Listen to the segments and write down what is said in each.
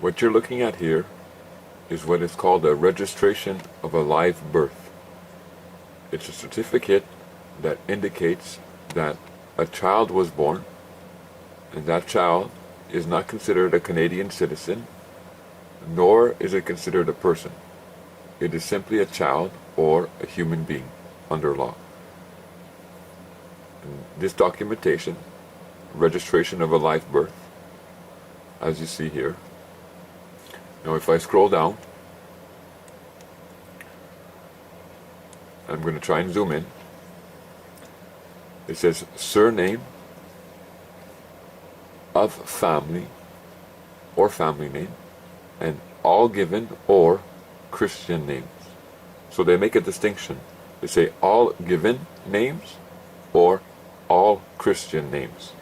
What you're looking at here is what is called a registration of a live birth. It's a certificate that indicates that a child was born, and that child is not considered a Canadian citizen, nor is it considered a person. It is simply a child or a human being under law. And this documentation, registration of a live birth, as you see here. Now if I scroll down, I'm going to try and zoom in. It says surname of family or family name, and all given or Christian names. So they make a distinction. They say all given names or all Christian names.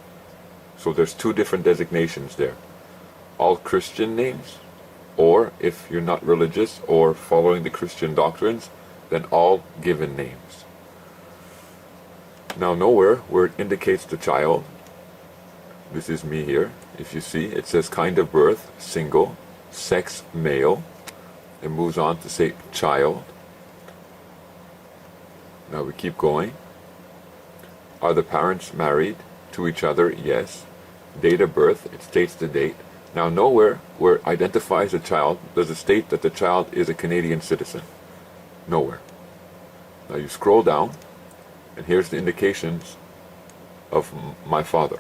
So there's two different designations there. All Christian names, or if you're not religious or following the Christian doctrines, then all given names. Now nowhere where it indicates the child, this is me here, if you see, it says kind of birth, single, sex, male. It moves on to say child. Now we keep going. Are the parents married to each other? Yes. Date of birth, it states the date. Now nowhere where it identifies a child does it state that the child is a Canadian citizen. Nowhere. Now you scroll down, and here's the indications of my father.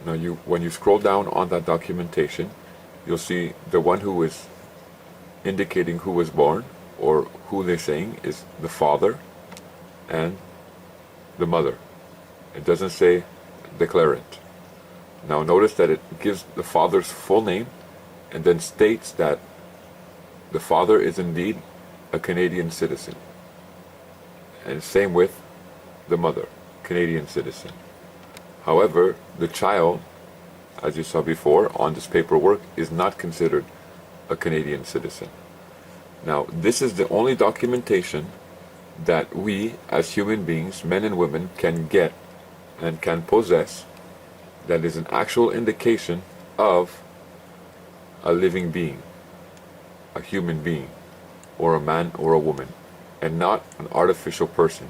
Now when you scroll down on that documentation, you'll see the one who is indicating who was born, or who they're saying is the father and the mother. It doesn't say declarant. Now notice that it gives the father's full name and then states that the father is indeed a Canadian citizen. And same with the mother, Canadian citizen. However, the child, as you saw before on this paperwork, is not considered a Canadian citizen. Now, this is the only documentation that we as human beings, men and women, can get and can possess that is an actual indication of a living being, a human being, or a man or a woman, and not an artificial person.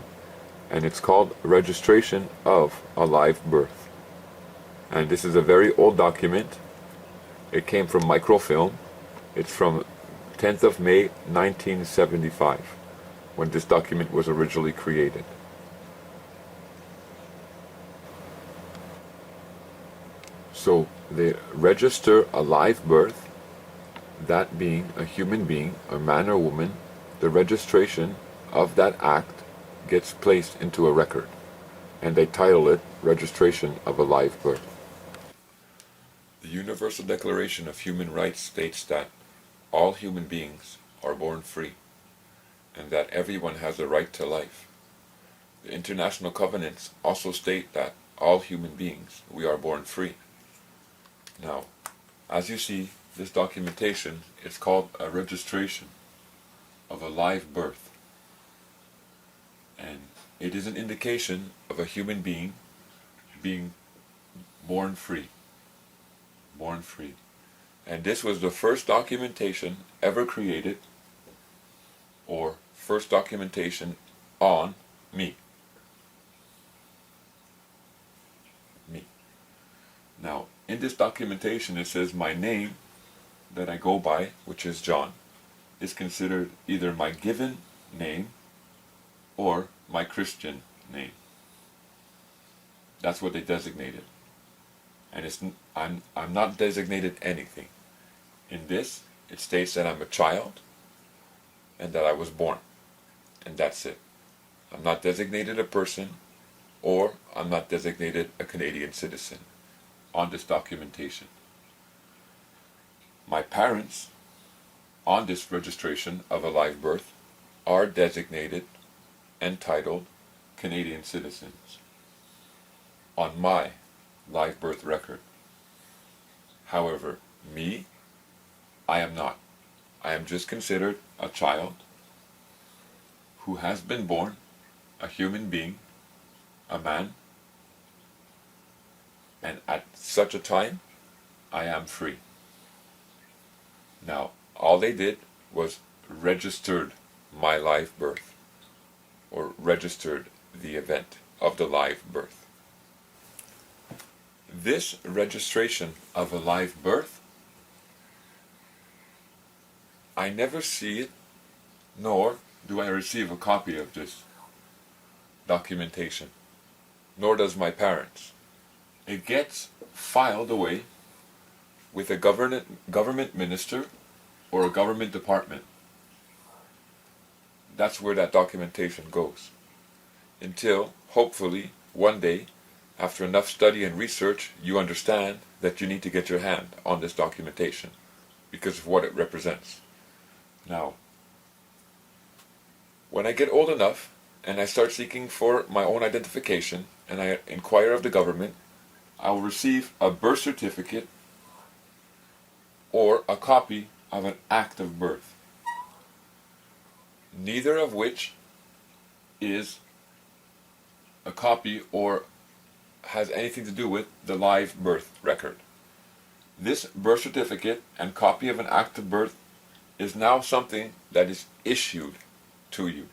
And it's called registration of a live birth. And this is a very old document. It came from microfilm. It's from 10th of May 1975, when this document was originally created. So they register a live birth, that being a human being, a man or woman. The registration of that act gets placed into a record, and they title it Registration of a Live Birth. The Universal Declaration of Human Rights states that all human beings are born free, and that everyone has the right to life. The international covenants also state that all human beings, we are born free. Now, as you see, this documentation is called a registration of a live birth. And it is an indication of a human being being born free. Born free. And this was the first documentation ever created, or first documentation on me. Me. Now, in this documentation it says my name that I go by, which is John, is considered either my given name or my Christian name. That's what they designated. And I'm not designated anything. In this, it states that I'm a child and that I was born. And that's it. I'm not designated a person, or I'm not designated a Canadian citizen on this documentation. My parents, on this registration of a live birth, are designated and titled Canadian citizens on my live birth record. However, me, I am not. I am just considered a child who has been born, a human being, a man, and at such a time I am free. Now, all they did was registered my live birth, or registered the event of the live birth. This registration of a live birth, I never see it, nor do I receive a copy of this documentation, nor does my parents. It gets filed away with a government minister or a government department. That's where that documentation goes. Until, hopefully, one day, after enough study and research, you understand that you need to get your hand on this documentation because of what it represents. Now, when I get old enough and I start seeking for my own identification and I inquire of the government, I will receive a birth certificate or a copy of an act of birth, neither of which is a copy or has anything to do with the live birth record. This birth certificate and copy of an act of birth is now something that is issued to you.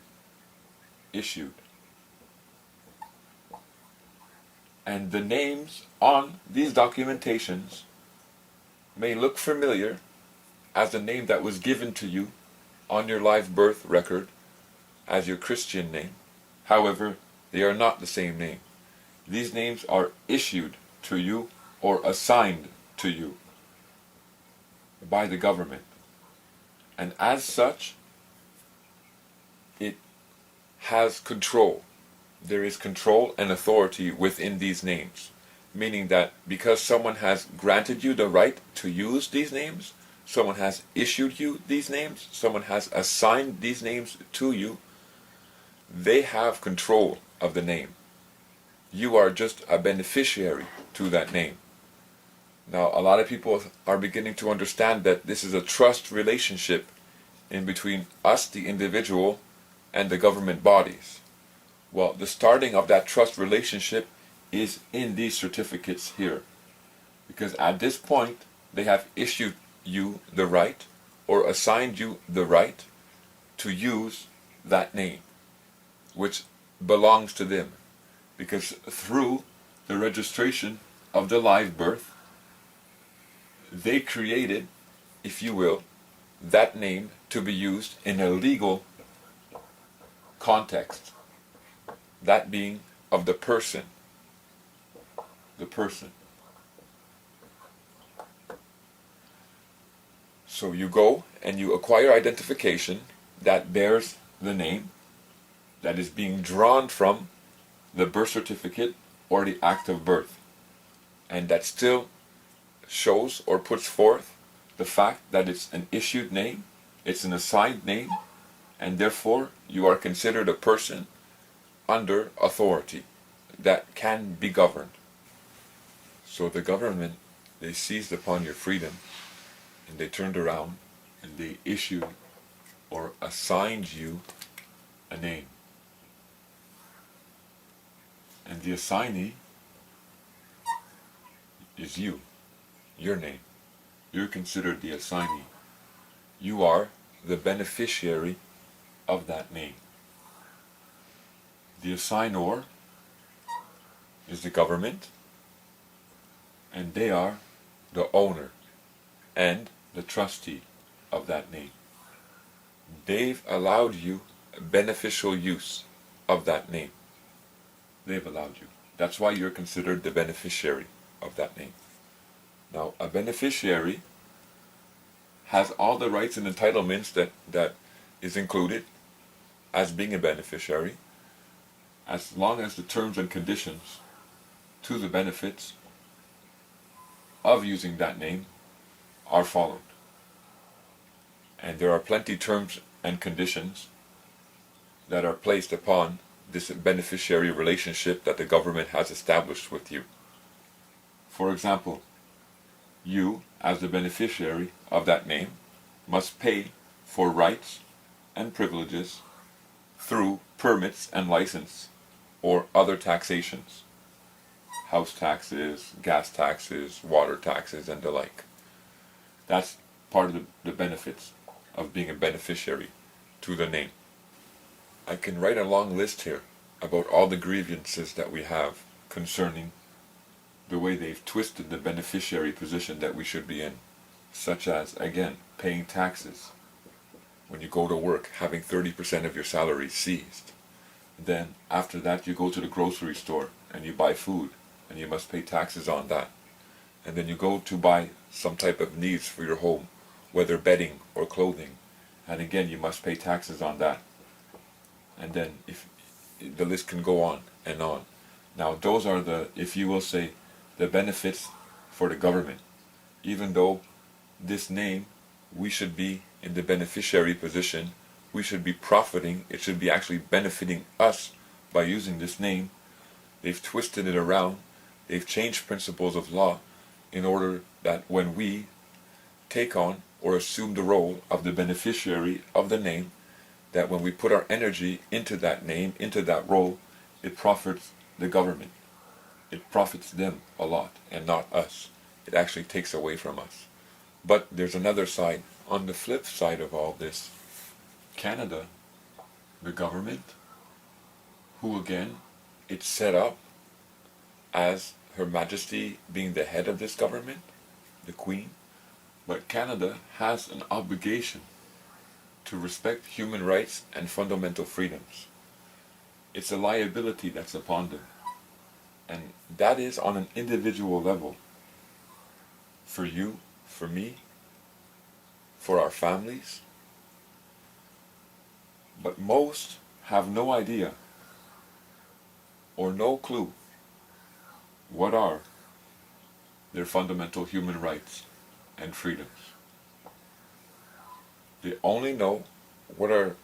Issued. And the names on these documentations may look familiar as the name that was given to you on your live birth record as your Christian name. However, they are not the same name. These names are issued to you or assigned to you by the government. And as such, it has control. There is control and authority within these names. Meaning that because someone has granted you the right to use these names, someone has issued you these names, someone has assigned these names to you, they have control of the name. You are just a beneficiary to that name. Now, a lot of people are beginning to understand that this is a trust relationship in between us, the individual, and the government bodies. Well, the starting of that trust relationship is in these certificates here. Because at this point, they have issued you the right or assigned you the right to use that name, which belongs to them. Because through the registration of the live birth, they created, if you will, that name to be used in a legal context. That being of the person. The person. So you go and you acquire identification that bears the name that is being drawn from the birth certificate or the act of birth, and that still shows or puts forth the fact that it's an issued name, it's an assigned name, and therefore you are considered a person under authority that can be governed. So the government, they seized upon your freedom and they turned around and they issued or assigned you a name. And the assignee is you, your name. You're considered the assignee. You are the beneficiary of that name. The assignor is the government, and they are the owner and the trustee of that name. They've allowed you beneficial use of that name. They've allowed you. That's why you're considered the beneficiary of that name. Now, a beneficiary has all the rights and entitlements that is included as being a beneficiary, as long as the terms and conditions to the benefits of using that name are followed. And there are plenty terms and conditions that are placed upon this beneficiary relationship that the government has established with you. For example, you, as the beneficiary of that name, must pay for rights and privileges through permits and license or other taxations. house taxes, gas taxes, water taxes, and the like. That's part of the benefits of being a beneficiary to the name. I can write a long list here about all the grievances that we have concerning the way they've twisted the beneficiary position that we should be in, such as, again, paying taxes. When you go to work, having 30% of your salary seized. Then, after that, you go to the grocery store and you buy food, and you must pay taxes on that. And then you go to buy some type of needs for your home, whether bedding or clothing, and again, you must pay taxes on that. And then, if the list can go on and on. Now, those are the, if you will say, the benefits for the government. Even though this name, we should be in the beneficiary position, we should be profiting, it should be actually benefiting us by using this name. They've twisted it around, they've changed principles of law in order that when we take on or assume the role of the beneficiary of the name, that when we put our energy into that name, into that role, it profits the government. It profits them a lot and not us. It actually takes away from us. But there's another side. On the flip side of all this, Canada, the government, who again, it's set up as Her Majesty being the head of this government, the Queen, but Canada has an obligation to respect human rights and fundamental freedoms. It's a liability that's upon them. And that is on an individual level. For you, for me, for our families. But most have no idea or no clue what are their fundamental human rights and freedoms. They only know what are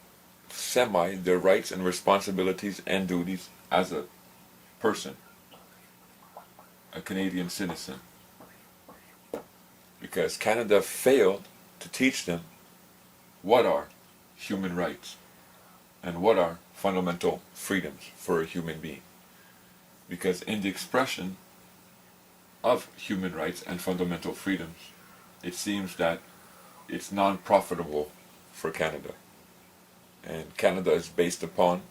their rights and responsibilities and duties as a person, a Canadian citizen. Because Canada failed to teach them what are human rights and what are fundamental freedoms for a human being. Because in the expression of human rights and fundamental freedoms, it seems that it's non-profitable for Canada. And Canada is based upon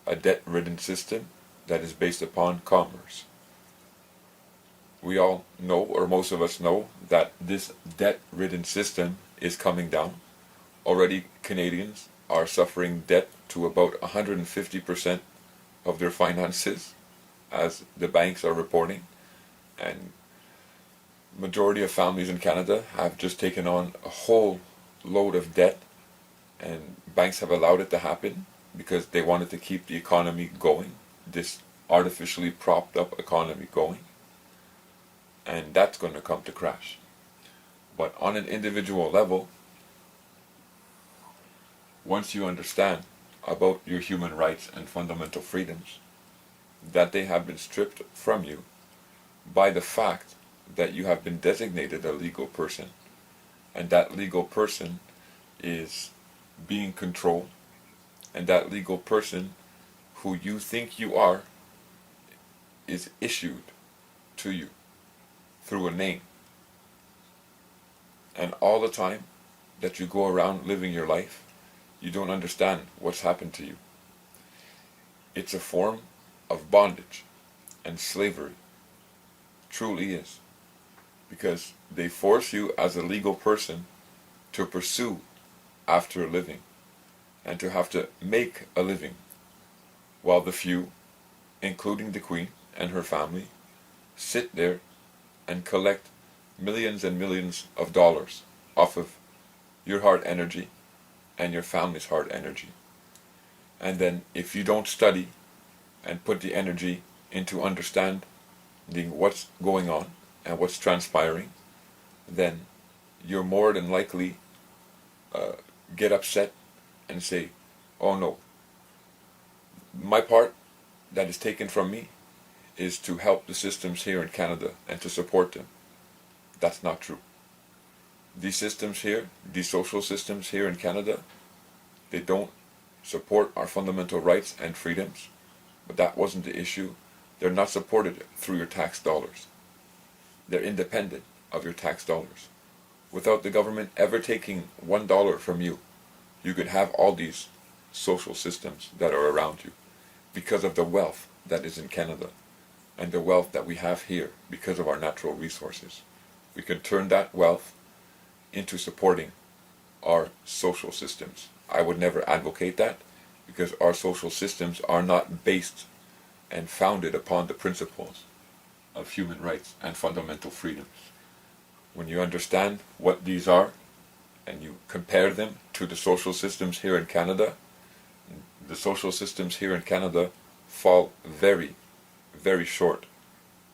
a debt-ridden system that is based upon commerce. We all know, or most of us know, that this debt-ridden system is coming down. Already Canadians are suffering debt to about 150% of their finances, as the banks are reporting. And majority of families in Canada have just taken on a whole load of debt, and banks have allowed it to happen because they wanted to keep the economy going, this artificially propped up economy going. And that's going to come to crash. But on an individual level, once you understand about your human rights and fundamental freedoms, that they have been stripped from you by the fact that you have been designated a legal person, and that legal person is being controlled, and that legal person who you think you are is issued to you through a name. And all the time that you go around living your life, you don't understand what's happened to you. It's a form of bondage and slavery. Truly is. Because they force you as a legal person to pursue after a living and to have to make a living, while the few, including the Queen and her family, sit there and collect millions and millions of dollars off of your hard energy and your family's hard energy. And then if you don't study and put the energy into understanding what's going on and what's transpiring, then you're more than likely get upset and say, oh no, my part that is taken from me is to help the systems here in Canada and to support them. That's not true. These systems here, these social systems here in Canada, they don't support our fundamental rights and freedoms, but that wasn't the issue They're not supported through your tax dollars. They're independent of your tax dollars. Without the government ever taking $1 from you, you could have all these social systems that are around you because of the wealth that is in Canada and the wealth that we have here because of our natural resources. We can turn that wealth into supporting our social systems. I would never advocate that because our social systems are not based and founded upon the principles of human rights and fundamental freedoms. When you understand what these are and you compare them to the social systems here in Canada, the social systems here in Canada fall very, very short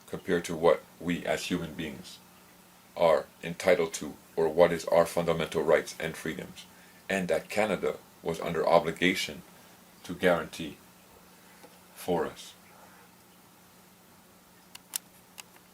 compared to what we as human beings are entitled to, or what is our fundamental rights and freedoms, and that Canada was under obligation to guarantee for us.